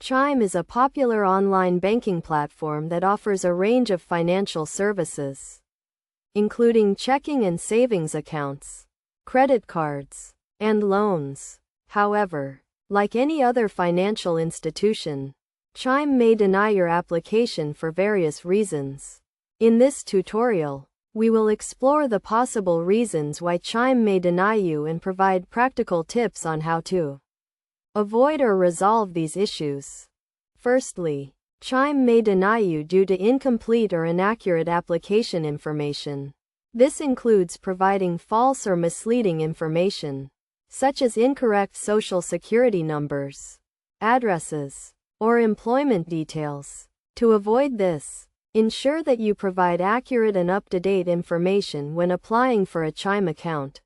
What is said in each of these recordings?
Chime is a popular online banking platform that offers a range of financial services, including checking and savings accounts, credit cards, and loans. However, like any other financial institution, Chime may deny your application for various reasons. In this tutorial, we will explore the possible reasons why Chime may deny you and provide practical tips on how to avoid or resolve these issues. Firstly, Chime may deny you due to incomplete or inaccurate application information. This includes providing false or misleading information, such as incorrect social security numbers, addresses, or employment details. To avoid this, ensure that you provide accurate and up-to-date information when applying for a Chime account.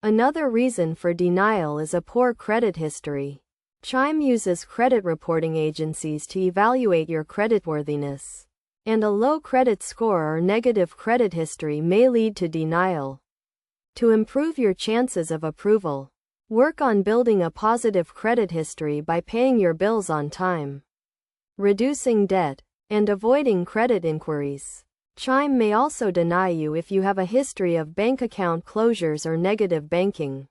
Another reason for denial is a poor credit history. Chime uses credit reporting agencies to evaluate your creditworthiness, and a low credit score or negative credit history may lead to denial. To improve your chances of approval, work on building a positive credit history by paying your bills on time, reducing debt, and avoiding credit inquiries. Chime may also deny you if you have a history of bank account closures or negative banking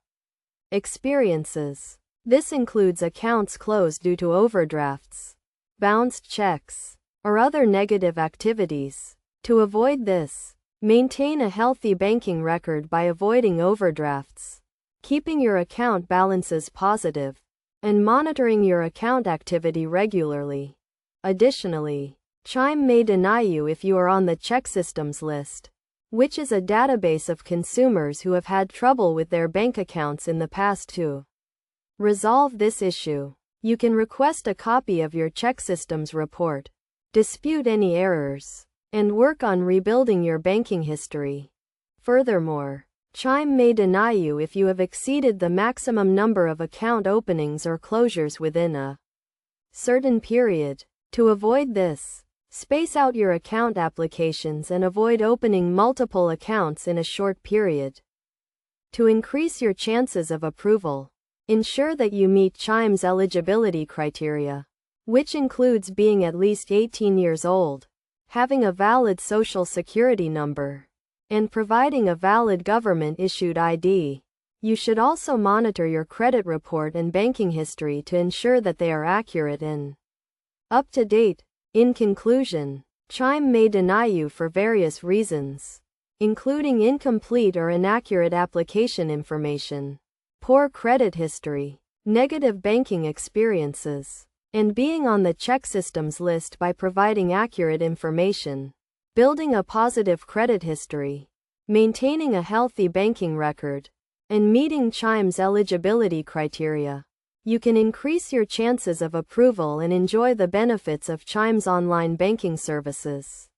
experiences. This includes accounts closed due to overdrafts, bounced checks, or other negative activities. To avoid this, maintain a healthy banking record by avoiding overdrafts, keeping your account balances positive, and monitoring your account activity regularly. Additionally, Chime may deny you if you are on the ChexSystems list, which is a database of consumers who have had trouble with their bank accounts in the past. To resolve this issue, you can request a copy of your ChexSystems report, dispute any errors, and work on rebuilding your banking history. Furthermore, Chime may deny you if you have exceeded the maximum number of account openings or closures within a certain period. To avoid this, space out your account applications and avoid opening multiple accounts in a short period. To increase your chances of approval, ensure that you meet Chime's eligibility criteria, which includes being at least 18 years old, having a valid social security number, and providing a valid government-issued ID. You should also monitor your credit report and banking history to ensure that they are accurate and up to date. In conclusion, Chime may deny you for various reasons, including incomplete or inaccurate application information, poor credit history, negative banking experiences, and being on the ChexSystems list. By providing accurate information, building a positive credit history, maintaining a healthy banking record, and meeting Chime's eligibility criteria, you can increase your chances of approval and enjoy the benefits of Chime's online banking services.